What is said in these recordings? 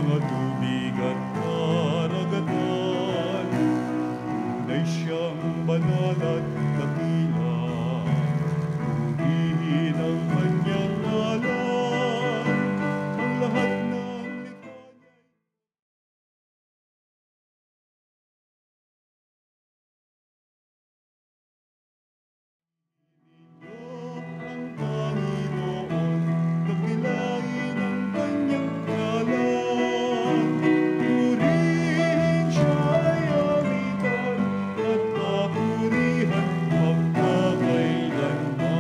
mga tubig at karagatan. Tunay siyang banal at dakila, purihin ang kanyang ngalan. Ang lahat ng likha niya ang Panginoon, dakilain ang kanyang ngalan. Purihin siya'y awitan at papurihan magpakailanman.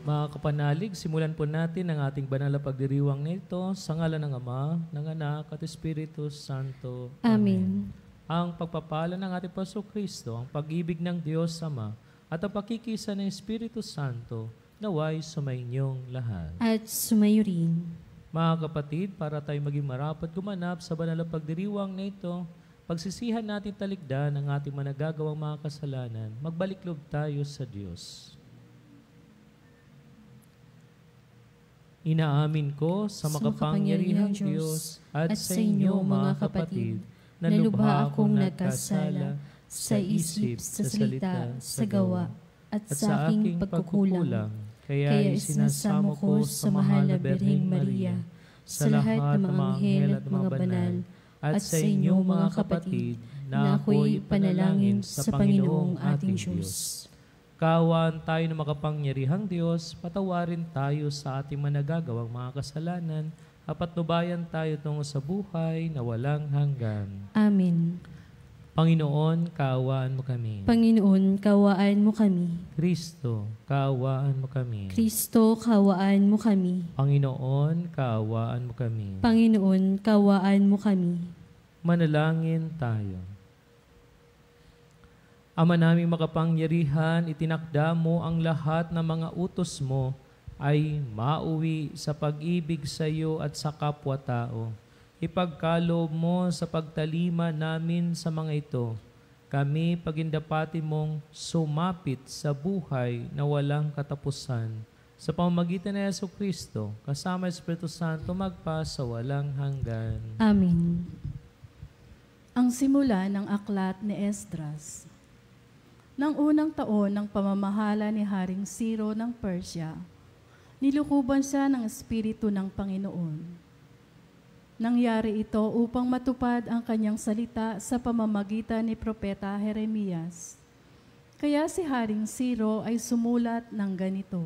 Mga kapanalig, simulan po natin ang ating banal na pagdiriwang nito sa ngalan ng Ama, ng Anak at Espiritu Santo. Amen. Ang pagpapala ng ating Panginoon, ang pag-ibig ng Diyos Ama, at ang pakikisa ng Espiritu Santo, naway sumainyong lahat. At sumayo rin. Mga kapatid, para tayo maging marapat gumanap sa banal na pagdiriwang na ito, pagsisihan natin talikdan ang ating managagawang mga kasalanan, magbalik loob tayo sa Diyos. Inaamin ko sa makapangyarihang Diyos at sa inyo mga kapatid, na lubha akong nagkasala sa isip, sa salita, sa gawa, at sa aking pagkukulang. Kaya isinasamo ko sa mahal na Birheng Maria, sa lahat ng mga anghel at mga banal, at sa inyo mga kapatid, na ako'y panalangin sa Panginoong ating Diyos. Kaawaan tayo ng makapangyarihang Diyos, patawarin tayo sa ating managagawang mga kasalanan, at patnubayan tayo tungo sa buhay na walang hanggan. Amen. Panginoon, kaawaan mo kami. Panginoon, kawaan mo kami. Kristo, kaawaan mo kami. Kristo, kawaan mo kami. Panginoon, kaawaan mo kami. Panginoon, kawaan mo kami. Manalangin tayo. Ama naming makapangyarihan, itinakda mo ang lahat ng mga utos mo ay mauwi sa pag-ibig sa iyo at sa kapwa-tao. Ipagkaloob mo sa pagtalima namin sa mga ito. Kami pagindapati mong sumapit sa buhay na walang katapusan. Sa pamamagitan ni Jesucristo, kasama Espiritu Santo, magpa sa walang hanggan. Amen. Ang simula ng aklat ni Esdras. Nang unang taon ng pamamahala ni Haring Ciro ng Persia, nilukuban siya ng Espiritu ng Panginoon. Nangyari ito upang matupad ang kanyang salita sa pamamagitan ni Propeta Jeremias. Kaya si Haring Ciro ay sumulat ng ganito: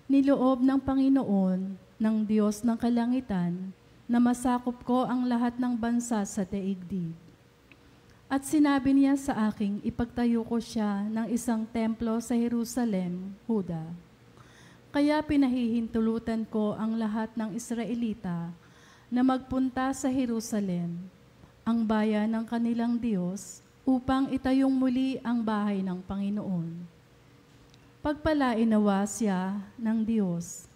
Niloob ng Panginoon, ng Diyos ng Kalangitan, na masakop ko ang lahat ng bansa sa daigdig. At sinabi niya sa aking ipagtayo ko siya ng isang templo sa Jerusalem, Huda. Kaya pinahihintulutan ko ang lahat ng Israelita na magpunta sa Jerusalem, ang bayan ng kanilang Diyos, upang itayong muli ang bahay ng Panginoon. Pagpalain nawa siya ng Diyos.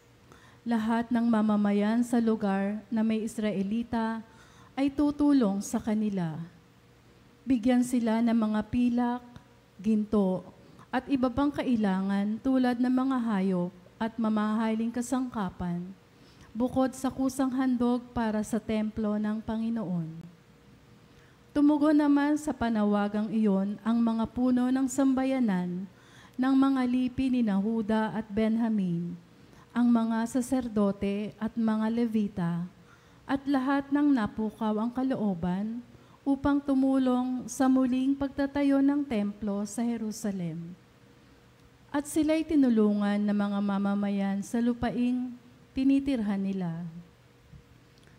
Lahat ng mamamayan sa lugar na may Israelita ay tutulong sa kanila. Bigyan sila ng mga pilak, ginto, at iba pang kailangan tulad ng mga hayop at mamahaling kasangkapan, bukod sa kusang handog para sa templo ng Panginoon. Tumugon naman sa panawagang iyon ang mga puno ng sambayanan ng mga lipi ni Huda at Benjamin, ang mga saserdote at mga Levita, at lahat ng napukaw ang kalooban upang tumulong sa muling pagtatayo ng templo sa Jerusalem. At sila'y tinulungan ng mga mamamayan sa lupaing tinitirhan nila.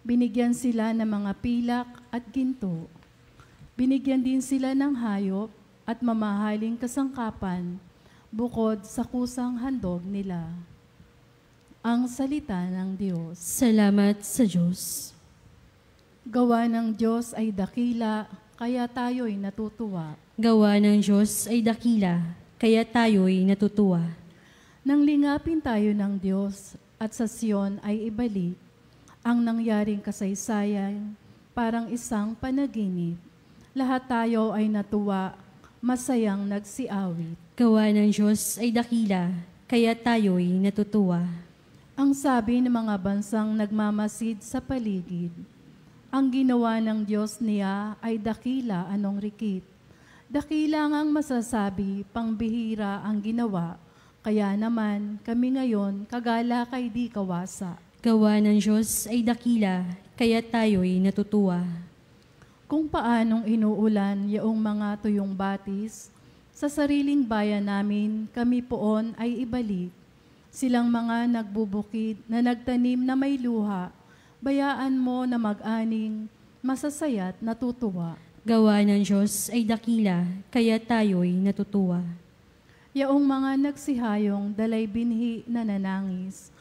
Binigyan sila ng mga pilak at ginto. Binigyan din sila ng hayop at mamahaling kasangkapan bukod sa kusang handog nila. Ang salita ng Diyos. Salamat sa Diyos. Gawa ng Diyos ay dakila, kaya tayo'y natutuwa. Gawa ng Diyos ay dakila, kaya tayo'y natutuwa. Nang lingapin tayo ng Diyos at sa Sion ay ibalik, ang nangyaring kasaysayan parang isang panaginip. Lahat tayo ay natuwa, masayang nagsiawit. Gawa ng Diyos ay dakila, kaya tayo'y natutuwa. Ang sabi ng mga bansang nagmamasid sa paligid, ang ginawa ng Diyos niya ay dakila anong rikit. Dakila ngang masasabi, pangbihira ang ginawa, kaya naman kami ngayon kagala kay di kawasa. Gawa ng Diyos ay dakila, kaya tayo'y natutuwa. Kung paanong inuulan yaong mga tuyong batis, sa sariling bayan namin kami poon ay ibalik. Silang mga nagbubukid na nagtanim na may luha, bayaan mo na mag-aning, masasaya't natutuwa. Gawa ng Diyos ay dakila, kaya tayo'y natutuwa. Yaong mga nagsihayong dalay binhi na nanangis,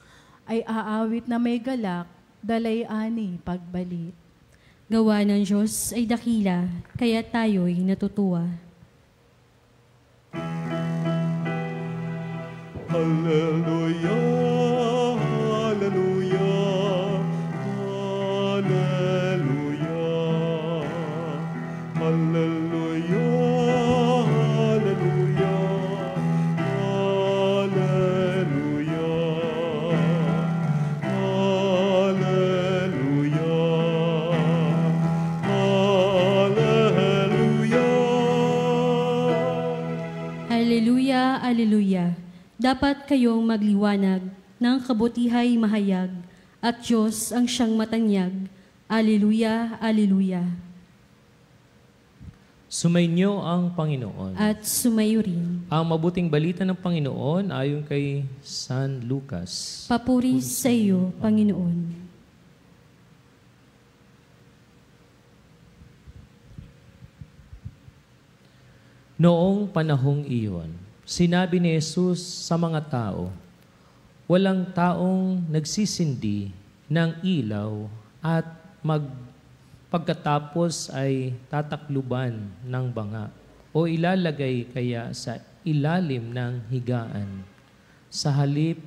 ay aawit na may galak, dalay ani pagbalit. Gawa ng Diyos ay dakila, kaya tayo'y natutuwa. Hallelujah, hallelujah, hallelujah, hallelujah, hallelujah, hallelujah, hallelujah. Aleluya, aleluya. Dapat kayong magliwanag ng kabutihay mahayag at Diyos ang siyang matanyag. Aleluya, aleluya. Sumainyo ang Panginoon. At sumayo rin. Ang mabuting balita ng Panginoon ayon kay San Lucas. Papuri sa iyo, Panginoon. Noong panahong iyon, sinabi ni Jesus sa mga tao, walang taong nagsisindi ng ilaw at pagkatapos ay tatakluban ng banga o ilalagay kaya sa ilalim ng higaan. Sa halip,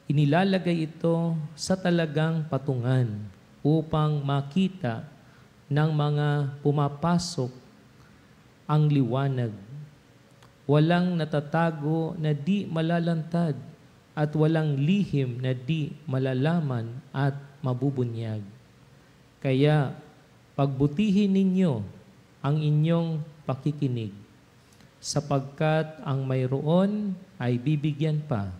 inilalagay ito sa talagang patungan upang makita ng mga pumapasok ang liwanag. Walang natatago na di malalantad at walang lihim na di malalaman at mabubunyag. Kaya pagbutihin ninyo ang inyong pakikinig, sapagkat ang mayroon ay bibigyan pa,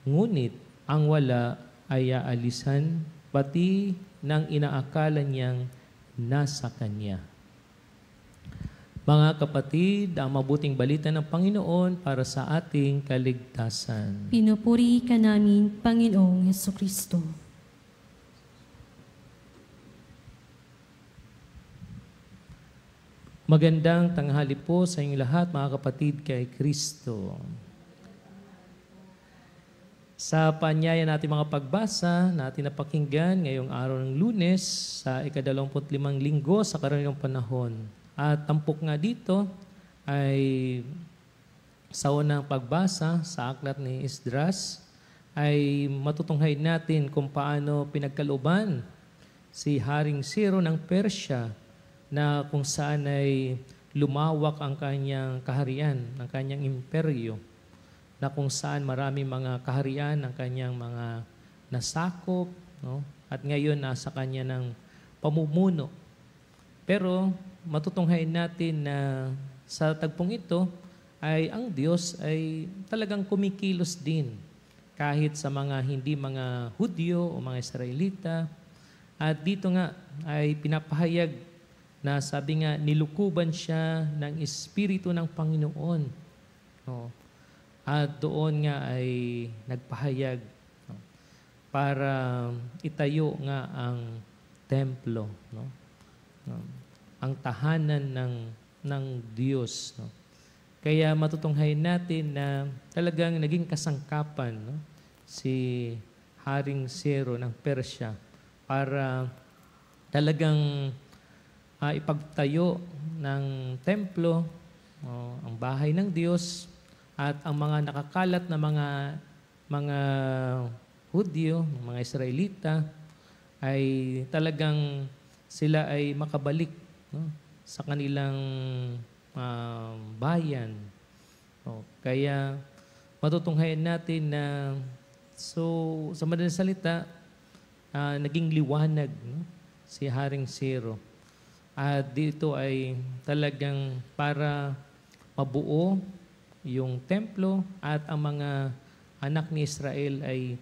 ngunit ang wala ay aalisan, pati ng inaakala niyang nasa kanya. Mga kapatid, ang mabuting balita ng Panginoon para sa ating kaligtasan. Pinupuri ka namin, Panginoong Hesukristo. Magandang tanghali po sa inyong lahat, mga kapatid, kay Kristo. Sa paanyaya natin mga pagbasa, natin napakinggan ngayong araw ng Lunes sa ika-25 linggo sa karaniwang panahon. At tampok nga dito ay sa unang pagbasa sa aklat ni Esdras ay matutunghayin natin kung paano pinagkalooban si Haring Ciro ng Persya na kung saan ay lumawak ang kanyang kaharian, ang kanyang imperyo, na kung saan marami mga kaharian ang kanyang mga nasakop, no? At ngayon nasa kanya ng pamumuno. Pero matutunghayin natin na sa tagpong ito ay ang Diyos ay talagang kumikilos din kahit sa mga hindi mga Hudyo o mga Israelita. At dito nga ay pinapahayag na sabi nga nilukuban siya ng Espiritu ng Panginoon. No? At doon nga ay nagpahayag, no? Para itayo nga ang templo, no? Ang tahanan ng Diyos. No? Kaya matutunghayin natin na talagang naging kasangkapan, no? Si Haring Ciro ng Persya para talagang ipagtayo ng templo, ang bahay ng Diyos, at ang mga nakakalat na mga Hudyo, mga Israelita, ay talagang sila ay makabalik, no, sa kanilang bayan. Kaya matutunghayan natin na sa madaling salita, naging liwanag, no? Si Haring Zero. At dito ay talagang para mabuo yung templo at ang mga anak ni Israel ay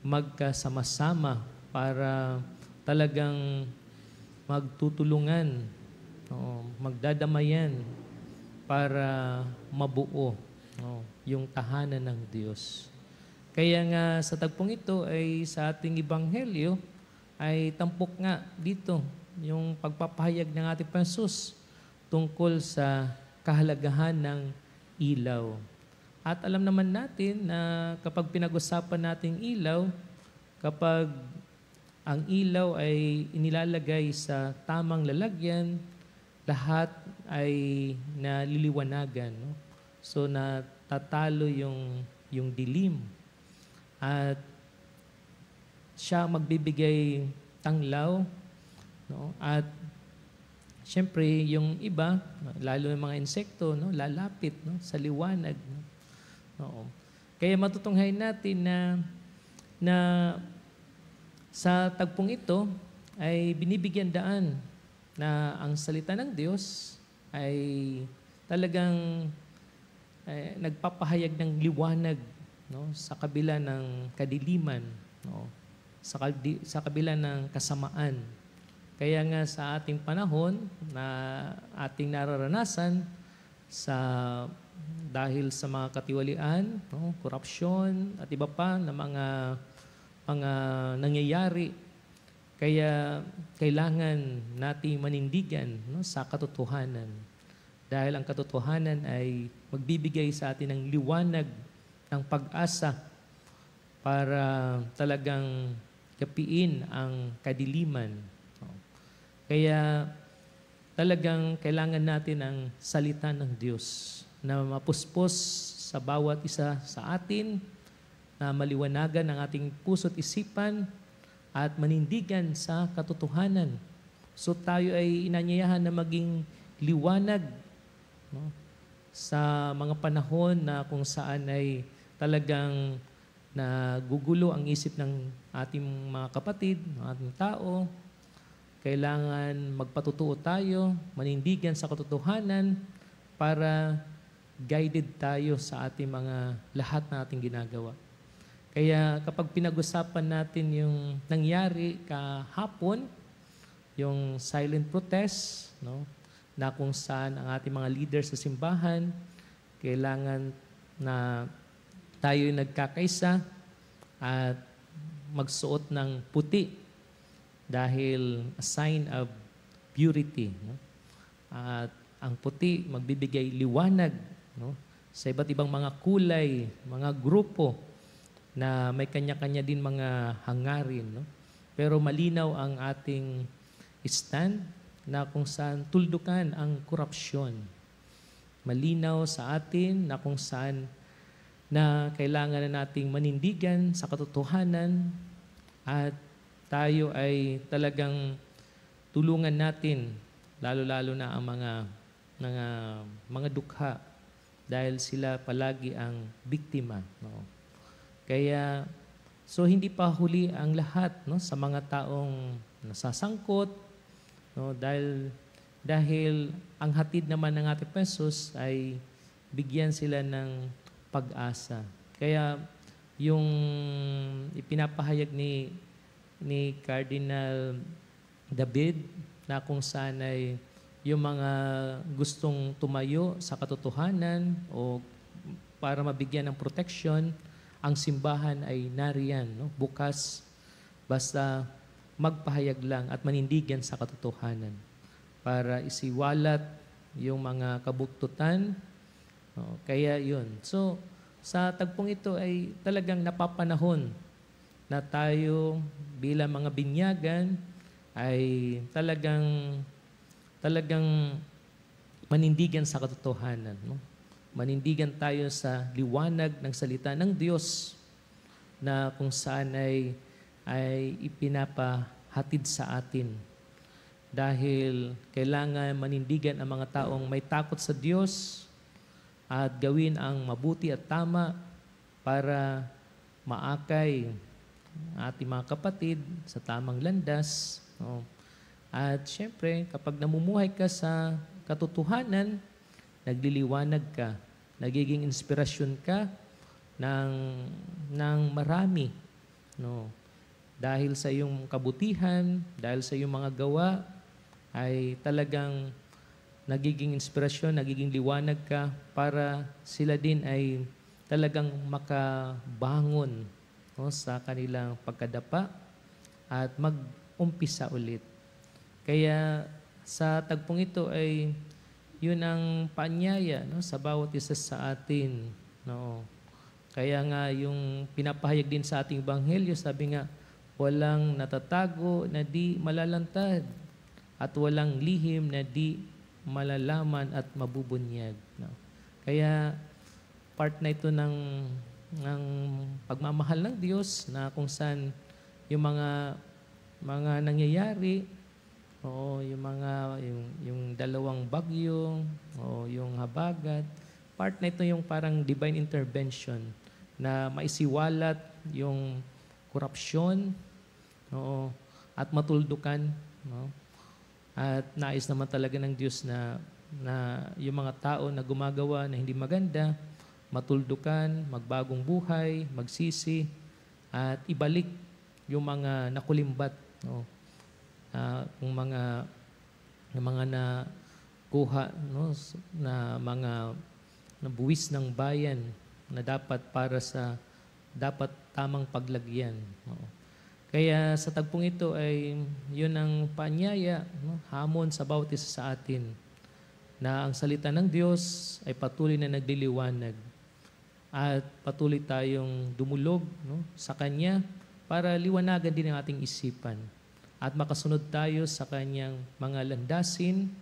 magkasama-sama para talagang magtutulungan, magdadamayan para mabuo yung tahanan ng Diyos. Kaya nga sa tagpong ito ay sa ating ebanghelyo ay tampok nga dito yung pagpapahayag ng ating Panginoon tungkol sa kahalagahan ng ilaw. At alam naman natin na kapag pinag-usapan nating ilaw, kapag ang ilaw ay inilalagay sa tamang lalagyan, lahat ay naliliwanagan. No? So natatalo yung dilim. At siya magbibigay tanglaw, no? At siyempre yung iba, lalo yung mga insekto, no, lalapit, no, sa liwanag, no? Oo. Kaya matutunghayan natin na sa tagpong ito ay binibigyan daan na ang salita ng Diyos ay talagang nagpapahayag ng liwanag, no, sa kabila ng kadiliman, no, sa kabila ng kasamaan. Kaya nga sa ating panahon na ating nararanasan dahil sa mga katiwalian, no, korupsyon at iba pa na mga nangyayari, kaya kailangan nating manindigan, no, sa katotohanan. Dahil ang katotohanan ay magbibigay sa atin ng liwanag ng pag-asa para talagang kapiin ang kadiliman. Kaya talagang kailangan natin ang salita ng Diyos na mapuspos sa bawat isa sa atin, na maliwanagan ang ating puso't isipan at manindigan sa katotohanan. So tayo ay inanyayahan na maging liwanag, no, sa mga panahon na kung saan ay talagang nagugulo ang isip ng ating mga kapatid, ng ating tao. Kailangan magpatutuo tayo, manindigan sa katotohanan para guided tayo sa ating mga lahat na ating ginagawa. Kaya kapag pinag-usapan natin yung nangyari kahapon, yung silent protest, no, na kung saan ang ating mga leaders sa simbahan, kailangan na tayo nagkakaisa at magsuot ng puti dahil a sign of purity. No? At ang puti magbibigay liwanag, no, sa iba't ibang mga kulay, mga grupo na may kanya-kanya din mga hangarin. No? Pero malinaw ang ating stand na kung saan tuldukan ang korupsyon. Malinaw sa atin na kung saan na kailangan na nating manindigan sa katotohanan at tayo ay talagang tulungan natin, lalo-lalo na ang mga dukha dahil sila palagi ang biktima. No? Kaya, so hindi pa huli ang lahat, no, sa mga taong nasasangkot, no, dahil ang hatid naman ng ating Panginoon ay bigyan sila ng pag-asa. Kaya yung ipinapahayag ni Cardinal David na kung saan ay yung mga gustong tumayo sa katotohanan o para mabigyan ng protection, ang simbahan ay nariyan, no? Bukas, basta magpahayag lang at manindigan sa katotohanan para isiwalat yung mga kabuktutan. No? Kaya yun. So, sa tagpong ito ay talagang napapanahon na tayo bilang mga binyagan ay talagang manindigan sa katotohanan. No? Manindigan tayo sa liwanag ng salita ng Diyos na kung saan ay ipinapahatid sa atin. Dahil kailangan manindigan ang mga taong may takot sa Diyos at gawin ang mabuti at tama para maakay ang ating mga kapatid sa tamang landas. No? At syempre, kapag namumuhay ka sa katotohanan, nagliliwanag ka, nagiging inspirasyon ka ng marami. No? Dahil sa iyong kabutihan, dahil sa iyong mga gawa, ay talagang nagiging inspirasyon, nagiging liwanag ka para sila din ay talagang makabangon, no, sa kanilang pagkadapa at mag-umpisa ulit. Kaya sa tagpong ito ay yun ang paanyaya, no, sa bawat isa sa atin. No. Kaya nga yung pinapahayag din sa ating Ebanghelyo, sabi nga, walang natatago na di malalantad at walang lihim na di malalaman at mabubunyag. No. Kaya part na ito ng pagmamahal ng Diyos na kung saan yung mga nangyayari, o yung dalawang bagyo, o yung habagat, part na ito yung parang divine intervention na maisiwalat yung korupsyon, no, at matuldukan, no. At nais naman talaga ng Diyos na yung mga tao na gumagawa na hindi maganda, matuldukan, magbagong buhay, magsisi, at ibalik yung mga nakulimbat, no? Yung mga nakuha, no, na mga nabuwis ng bayan na dapat para sa dapat tamang paglagyan. No? Kaya sa tagpong ito ay yun ang paanyaya, no, hamon sa bawat isa sa atin na ang salita ng Diyos ay patuloy na nagliliwanag at patuloy tayong dumulog, no, sa Kanya para liwanagan din ang ating isipan at makasunod tayo sa Kanyang mga landasin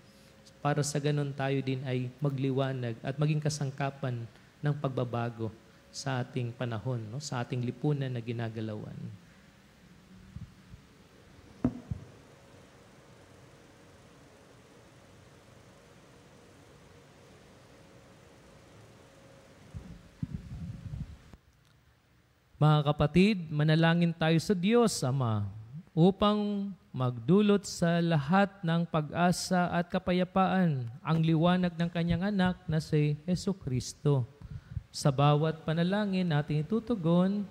para sa ganon tayo din ay magliwanag at maging kasangkapan ng pagbabago sa ating panahon, no, sa ating lipunan na ginagalawan. Mga kapatid, manalangin tayo sa Diyos, Ama, upang magdulot sa lahat ng pag-asa at kapayapaan ang liwanag ng Kanyang anak na si Jesucristo. Sa bawat panalangin natin itutugon,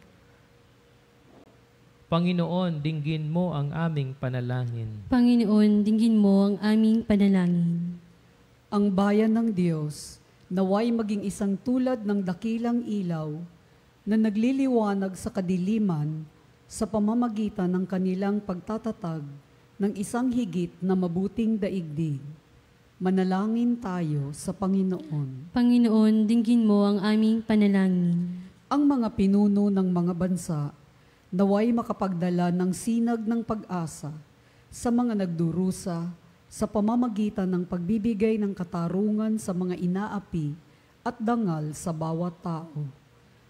Panginoon, dinggin mo ang aming panalangin. Panginoon, dinggin mo ang aming panalangin. Ang bayan ng Diyos, naway maging isang tulad ng dakilang ilaw na nagliliwanag sa kadiliman sa pamamagitan ng kanilang pagtatatag ng isang higit na mabuting daigdig. Manalangin tayo sa Panginoon. Panginoon, dinggin mo ang aming panalangin. Ang mga pinuno ng mga bansa, naway makapagdala ng sinag ng pag-asa sa mga nagdurusa sa pamamagitan ng pagbibigay ng katarungan sa mga inaapi at dangal sa bawat tao.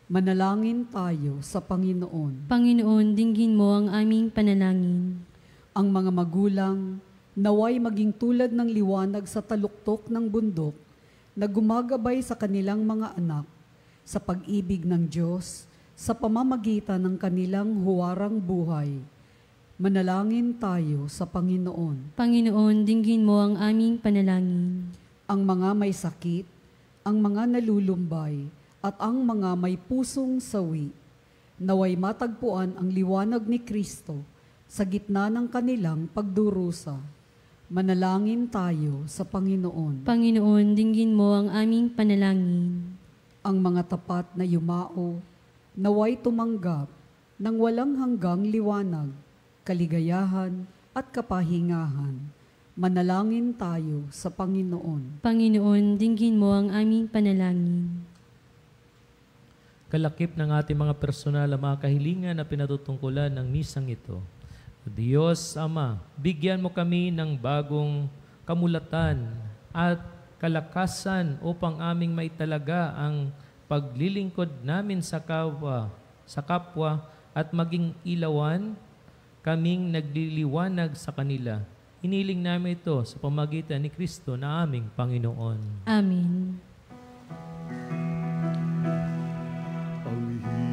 Manalangin tayo sa Panginoon. Panginoon, dinggin mo ang aming panalangin. Ang mga magulang, naway maging tulad ng liwanag sa taluktok ng bundok na gumagabay sa kanilang mga anak sa pag-ibig ng Diyos sa pamamagitan ng kanilang huwarang buhay. Manalangin tayo sa Panginoon. Panginoon, dinggin mo ang aming panalangin. Ang mga may sakit, ang mga nalulumbay, at ang mga may pusong sawi, naway matagpuan ang liwanag ni Kristo sa gitna ng kanilang pagdurusa. Manalangin tayo sa Panginoon. Panginoon, dinggin mo ang aming panalangin. Ang mga tapat na yumao, naway tumanggap ng walang hanggang liwanag, kaligayahan at kapahingahan. Manalangin tayo sa Panginoon. Panginoon, dinggin mo ang aming panalangin. Kalakip ng ating mga personal na mga kahilingan na pinatutungkulan ng misang ito. Diyos Ama, bigyan mo kami ng bagong kamulatan at kalakasan upang aming maitalaga ang paglilingkod namin sa kapwa at maging ilawan kaming nagliliwanag sa kanila. Hiniling namin ito sa pamagitan ni Kristo na aming Panginoon. Amen. Ang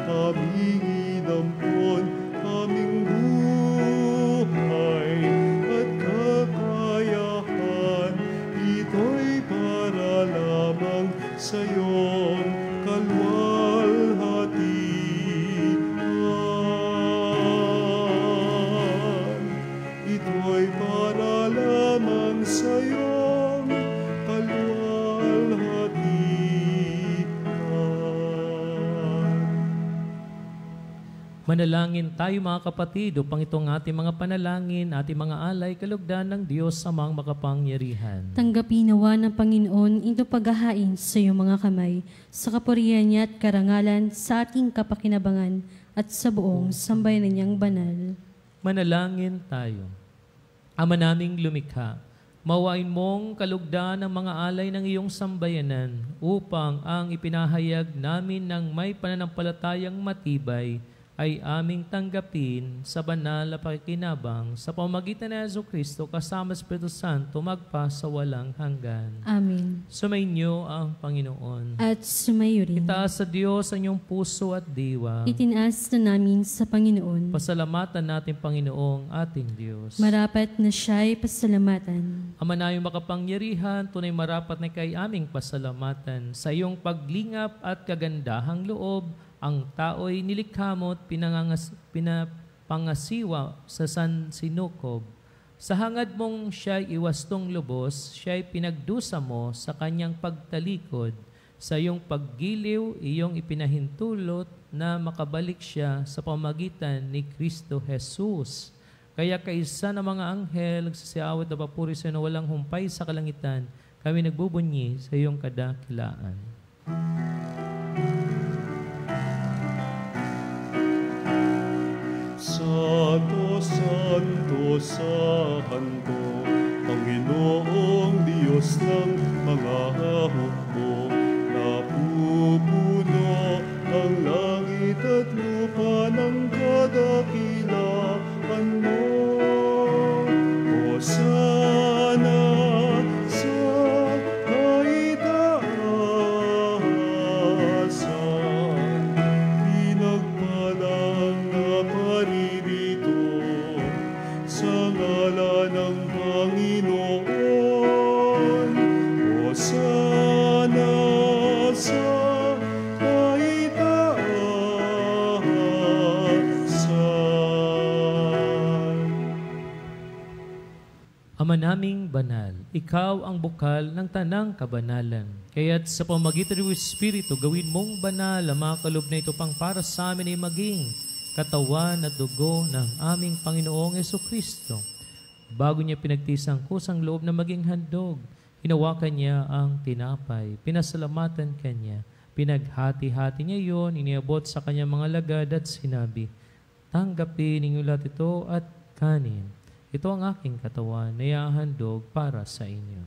aming inampon, aming buhay at kakayahan. Ito'y para lamang sa iyong kalwalhatian. Ito'y para lamang sa iyong kalwalhatian. Manalangin tayo mga kapatid upang itong ating mga panalangin, ating mga alay, kalugdan ng Diyos amang makapangyarihan. Tanggapin nawa ng Panginoon ito paghahain sa iyong mga kamay, sa kapurihan niya at karangalan, sa ating kapakinabangan at sa buong sambayanan niyang banal. Manalangin tayo. Ama naming lumikha, mawain mong kalugdan ng mga alay ng iyong sambayanan upang ang ipinahayag namin ng may pananampalatayang matibay ay aming tanggapin sa banal na pakikinabang sa pamamagitan ni Jesucristo kasama sa Espiritu Santo magpa sa walang hanggan. Amen. Sumainyo ang Panginoon. At sumayo rin. Itaas sa Diyos ang inyong puso at diwa. Itinaas na namin sa Panginoon. Pasalamatan natin Panginoong ating Diyos. Marapat na siya'y pasalamatan. Ama na iyong makapangyarihan, tunay marapat na kay aming pasalamatan sa iyong paglingap at kagandahang loob. Ang tao'y nilikha mo at pinapangasiwa sa sansinukob. Sa hangad mong siya'y iwastong lubos, siya'y pinagdusa mo sa kanyang pagtalikod. Sa iyong paggiliw, iyong ipinahintulot na makabalik siya sa pamagitan ni Kristo Jesus. Kaya kaisa ng mga anghel, nagsasiawat na papuri sa iyo na walang humpay sa kalangitan, kami nagbubunyi sa iyong kadakilaan. Santo, Santo, Santo, Panginoong Diyos ng mga hukbo, napupuno ang langit at lupa ng kadakilaan mo. Hosana sa kaitaasan, pinagpalang na paririto sa ngalan ng Panginoon. Hosana sa kaitaasan. Ama naming banal, ikaw ang bukal ng tanang kabanalan. Kaya't sa pamagitan ng Espiritu, gawin mong banal ang mga kaloob na ito pang para sa amin ay maging katawan at dugo ng aming Panginoong Jesucristo. Bago niya pinagtiis ang kusang loob na maging handog, hinawakan niya ang tinapay, pinasalamatan kanya, pinaghati-hati niya iyon, iniabot sa kanyang mga lagad at sinabi, tanggapin ninyo lahat ito at kanin. Ito ang aking katawan na iahandog para sa inyo.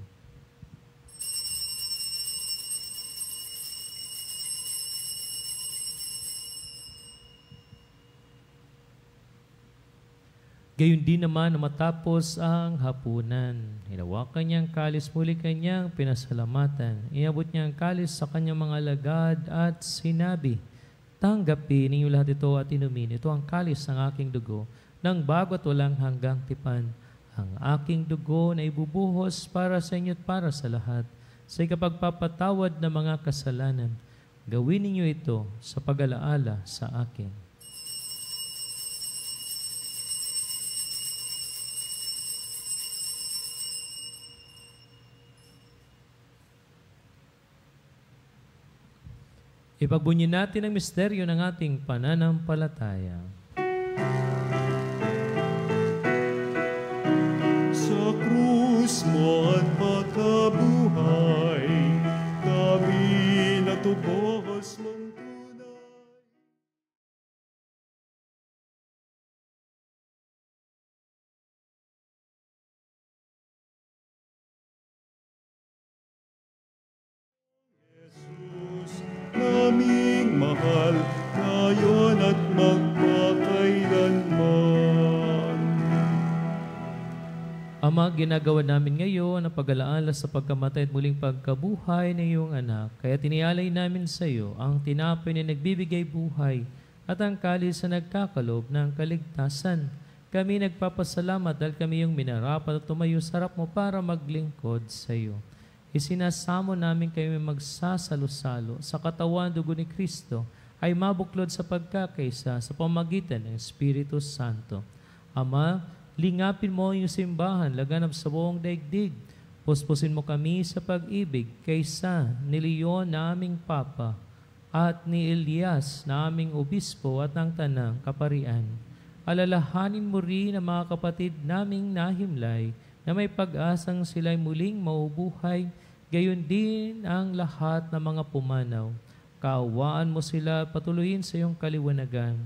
Gayon din naman na matapos ang hapunan, hinawakan niya ang kalis, muli kanyang pinasalamatan. Iabot niya ang kalis sa kanyang mga lagad at sinabi, tanggapin ninyo lahat ito at inumin. Ito ang kalis ng aking dugo, ng bago at walang hanggang tipan, ang aking dugo na ibubuhos para sa inyo at para sa lahat, sa ikapagpapatawad ng mga kasalanan. Gawin ninyo ito sa pag-alaala sa akin. Ipagbunyi natin ang misteryo ng ating pananampalataya. Sa krus mo at pagkabuhay, kami natubos mong tunay. Jesus, naming mahal, ngayon at magpakailanman. Ama, ginagawa namin ngayon ang pag-alaala sa pagkamatay at muling pagkabuhay ng iyong anak. Kaya tinialay namin sa iyo ang tinapay na nagbibigay buhay at ang kalis sa nagkakalob ng kaligtasan. Kami nagpapasalamat dahil kami yung minarapat at tumayo sa harap mo para maglingkod sa iyo. Isinasamo namin kayo magsasalo-salo sa katawan dugo ni Kristo ay mabuklod sa pagkakaisa sa pamagitan ng Espiritu Santo. Ama, lingapin mo yung simbahan laganap sa buong daigdig. Puspusin mo kami sa pag-ibig kaysa ni Leon na aming Papa at ni Elias na aming Obispo at ng Tanang Kaparian. Alalahanin mo rin ang mga kapatid naming nahimlay na may pag-asang sila'y muling maubuhay, gayon din ang lahat ng mga pumanaw. Kaawaan mo sila patuloyin sa iyong kaliwanagan.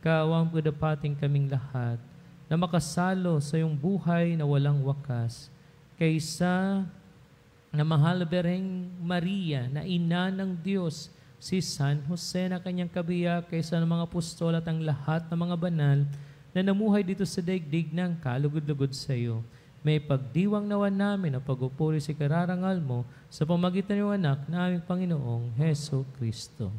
Kaawaan mo dapating kaming lahat na makasalo sa iyong buhay na walang wakas. Kaysa na mahal na Birheng Maria na ina ng Diyos, si San Jose na kanyang kabiyak, kaysa ng mga apostol at ang lahat ng mga banal na namuhay dito sa daigdig ng kalugod-lugod sa iyo. May pagdiwang nawan namin ang pagpupuri sa kararangal mo sa pamagitan ng anak na aming Panginoong Heso Kristo.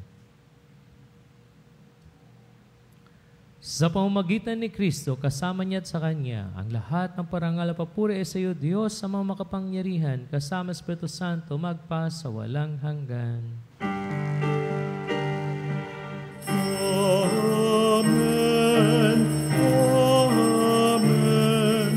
Sa pamamagitan ni Kristo, kasama niya at sa Kanya, ang lahat ng parangal at papuri ay sa iyo, Diyos, sa mga makapangyarihan, kasama Espiritu Santo, magpa sa walang hanggan. Amen. Amen. Amen.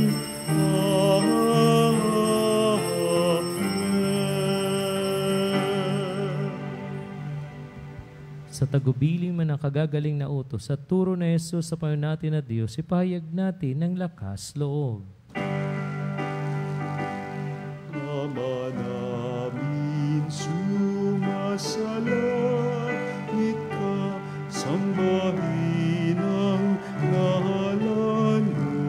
Sa tagubilin man ang kagagaling na utos sa turo na Yesus sa Panginoon natin na Diyos, ipahayag natin ng lakas loob. Ama namin sumasalangit ka, sambahin ang ngalan mo.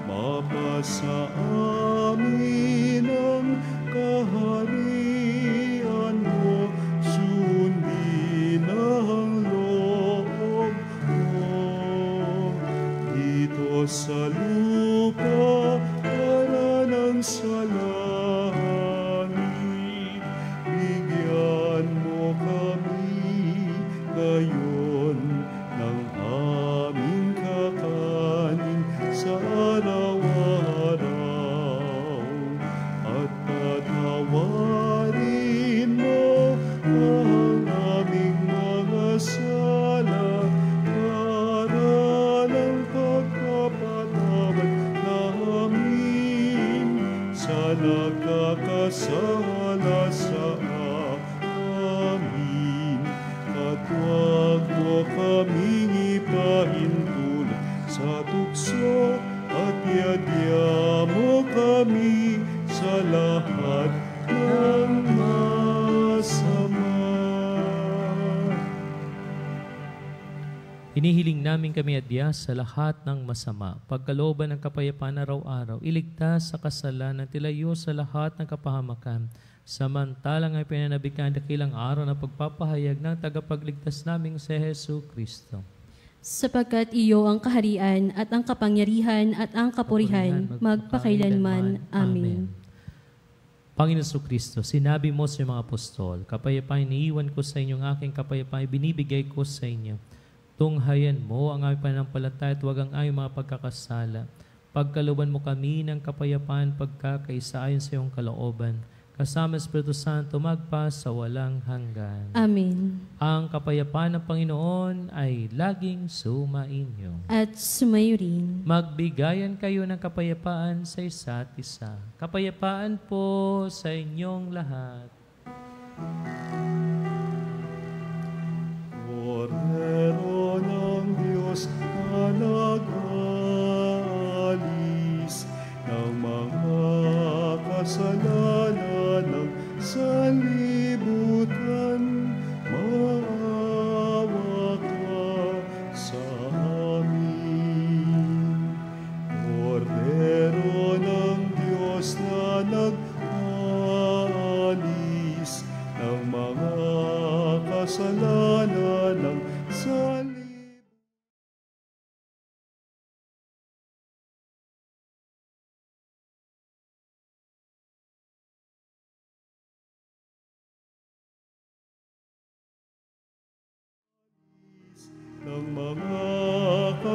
Mapasa amin ang kaharian mo, sundin ang loob mo. Dito sa lupa, para ng sa langit, bigyan mo kami ngayon ng aming kakanin sa araw-araw, at patawarin mo ang aming mga sala, para ng pagkapatawad namin sa nagkakasala sa amin. At huwag mo kaming ipahintulot sa tukso, at iadya mo kami sa lahat ng masama. Hinihiling namin kami adya sa lahat ng masama, pagkalooban ng kapayapaan araw-araw, iligtas sa kasalanan, tilayo sa lahat ng kapahamakan, samantalang ay pinanabikan dakilang araw na pagpapahayag ng tagapagligtas naming si Hesu Kristo. Sapagkat iyo ang kaharian at ang kapangyarihan at ang kapurihan magpakailanman. Amen. Panginoon Hesu Kristo, sinabi mo sa mga apostol, kapayapaan iniiwan ko sa inyo, ang aking kapayapaan binibigay ko sa inyo. Tunghayan mo ang aming pananampalataya at huwag ang aming mga pagkakasala. Pagkalooban mo kami ng kapayapaan pagkakaisa ayon sa iyong kalooban. Kasama Espiritu Santo magpa sa walang hanggan. Amen. Ang kapayapaan ng Panginoon ay laging sumainyo. At sumayo rin. Magbigayan kayo ng kapayapaan sa isa't isa. Kapayapaan po sa inyong lahat. Kordero ng Diyos na nag-alis ng mga kasalanan ng sanlibutan, maawa ka sa amin. Kordero ng Diyos na nag-alis ng mga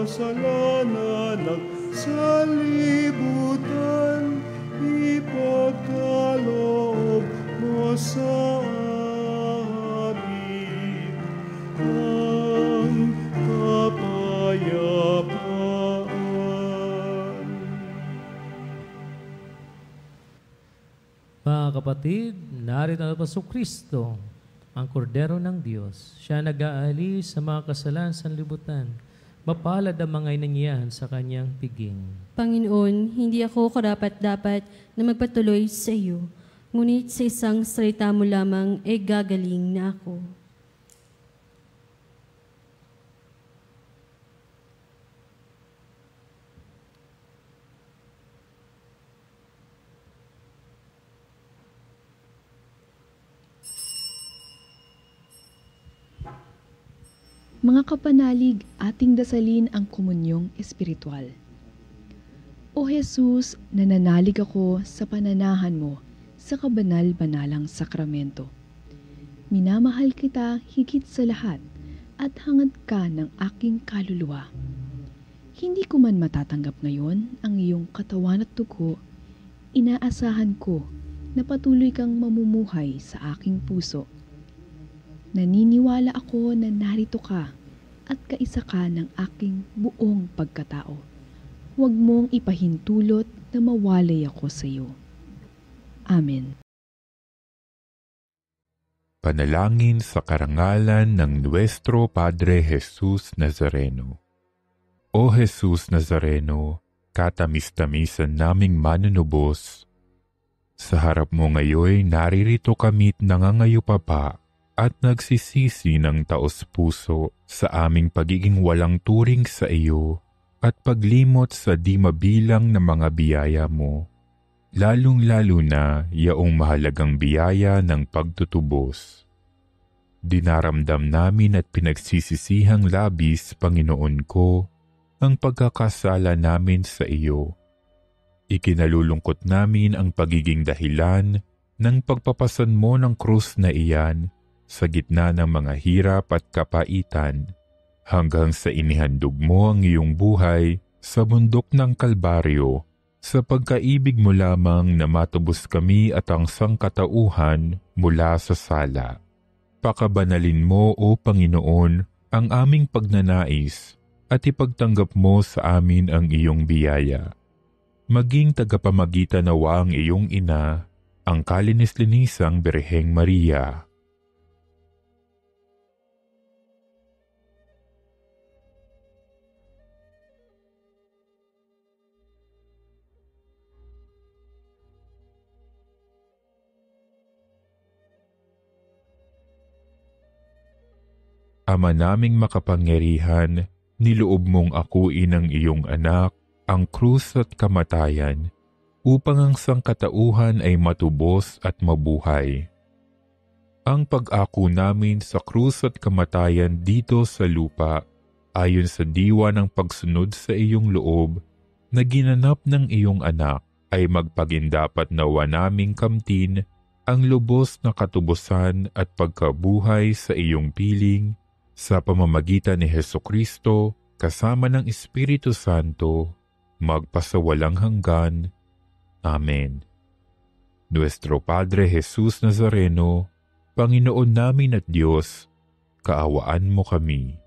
kasalanan ng sanlibutan, ipagkaloob mo sa amin ang kapayapaan. Mga kapatid, narito na po si Kristo, ang kordero ng Diyos. Siya nag-aalis sa mga kasalanan sa libutan. Mapalad ang mga inanyahan sa kanyang piging. Panginoon, hindi ako karapat-dapat na magpatuloy sa iyo, ngunit sa isang salita mo lamang ay gagaling na ako. Mga kapanalig, ating dasalin ang komunyong espiritual. O Jesus, nananalig ako sa pananahan mo sa kabanal-banalang sakramento. Minamahal kita higit sa lahat at hangad ka ng aking kaluluwa. Hindi ko man matatanggap ngayon ang iyong katawan at dugo, inaasahan ko na patuloy kang mamumuhay sa aking puso. Naniniwala ako na narito ka at kaisa ka ng aking buong pagkatao. Huwag mong ipahintulot na mawalay ako sa iyo. Amen. Panalangin sa karangalan ng Nuestro Padre Jesus Nazareno. O Jesus Nazareno, katamis-tamisan naming manunubos, sa harap mo ngayon naririto kami't nangangayupapa at nagsisisi ng taos-puso sa aming pagiging walang turing sa iyo at paglimot sa di mabilang na mga biyaya mo, lalong-lalo na yaong mahalagang biyaya ng pagtutubos. Dinaramdam namin at pinagsisisihang labis, Panginoon ko, ang pagkakasala namin sa iyo. Ikinalulungkot namin ang pagiging dahilan ng pagpapasan mo ng krus na iyan sa gitna ng mga hirap at kapaitan, hanggang sa inihandog mo ang iyong buhay sa bundok ng Kalbaryo, sa pagkaibig mo lamang na matubos kami at ang sangkatauhan mula sa sala. Pakabanalin mo, O Panginoon, ang aming pagnanais at ipagtanggap mo sa amin ang iyong biyaya. Maging tagapamagitan nawa ang iyong ina, ang kalinis-linisang Birheng Maria. Ama naming makapangyarihan, niloob mong akuin ang iyong anak, ang krus at kamatayan, upang ang sangkatauhan ay matubos at mabuhay. Ang pag-ako namin sa krus at kamatayan dito sa lupa, ayon sa diwa ng pagsunod sa iyong loob, na ginanap ng iyong anak, ay magpagindapat nawa naming kamtin ang lubos na katubusan at pagkabuhay sa iyong piling, sa pamamagitan ni Hesukristo, kasama ng Espiritu Santo, magpasawalang hanggan. Amen. Nuestro Padre Jesus Nazareno, Panginoon namin at Diyos, kaawaan mo kami.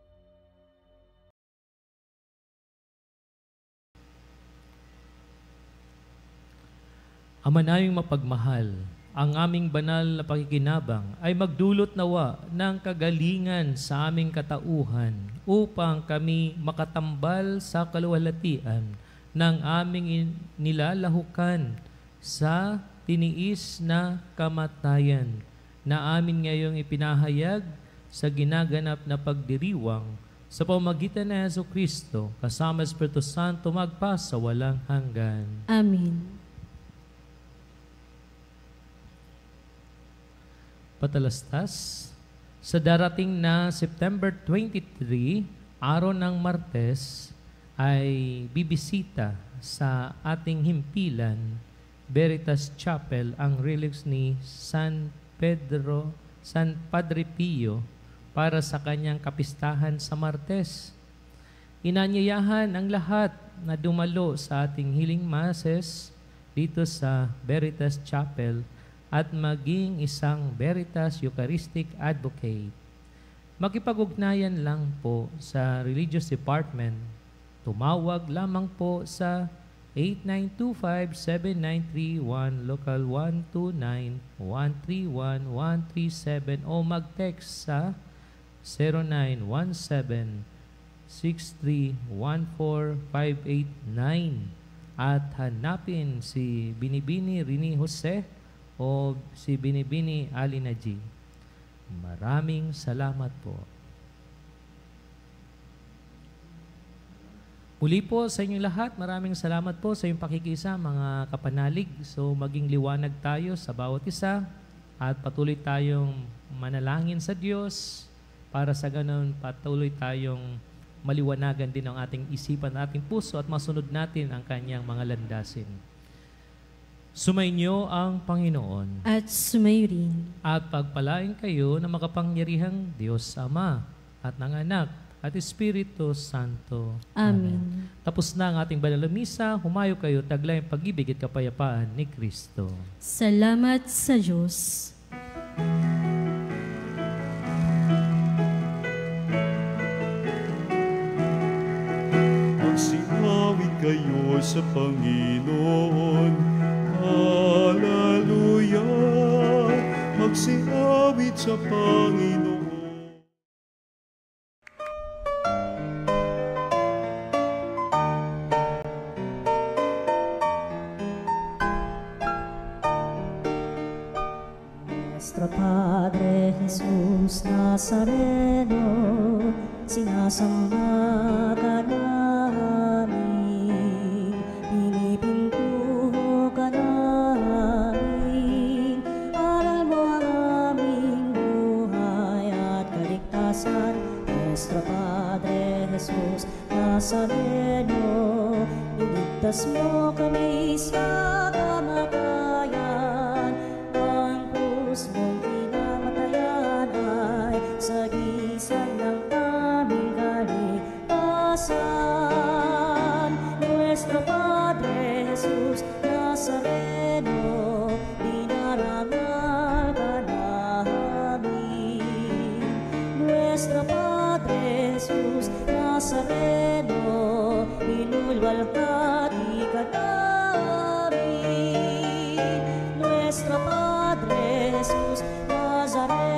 Ama naming mapagmahal, ang aming banal na pakikinabang ay magdulot nawa ng kagalingan sa aming katauhan upang kami makatambal sa kaluwalhatian ng aming nilalahukan sa tiniis na kamatayan na amin ngayong ipinahayag sa ginaganap na pagdiriwang sa pamamagitan ni Jesucristo kasama Espiritu Santo magpasa walang hanggan. Amen. Patalastas, sa darating na September 23, araw ng Martes, ay bibisita sa ating himpilan, Veritas Chapel, ang relics ni San Padre Pio para sa kanyang kapistahan sa Martes. Inanyayahan ang lahat na dumalo sa ating healing masses dito sa Veritas Chapel at maging isang Veritas Eucharistic Advocate. Makipag-ugnayan lang po sa Religious Department. Tumawag lamang po sa 8925-7931 local 129-131-137 o mag-text sa 0917-6314-589 at hanapin si Binibini Rini Jose o si Binibini Alina G. Maraming salamat po. Muli po sa inyong lahat, maraming salamat po sa iyong pakikisa mga kapanalig. So maging liwanag tayo sa bawat isa at patuloy tayong manalangin sa Diyos para sa ganun patuloy tayong maliwanagan din ang ating isipan, ating puso at masunod natin ang kanyang mga landasin. Sumainyo ang Panginoon. At sumayo rin. At pagpalain kayo ng makapangyarihang Diyos Ama at ng Anak at Espiritu Santo. Amen. Tapos na ang ating banal na misa. Humayo kayo, taglay ang pag-ibig at kapayapaan ni Kristo. Salamat sa Diyos. Magsinawit kayo sa Panginoon. Hallelujah! Magsinawit sa Panginoon. Nuestro Padre Jesús Nazareno, sinasamba ka namin, pinipintuho ka namin, aral mo ang aming buhay at kaligtasan. Nuestro Padre Jesús Nazareno, iligtas mo kami sa kamatayan, ang krus mong pinamatayan ay sagisag ng aming kaligtasan. Nuestro Padre Jesus Nazareno, dinarangal ka namin. Nuestro Padre Jesus Nazareno, inulwalhati ka namin. Nuestro Padre Jesus Nazareno,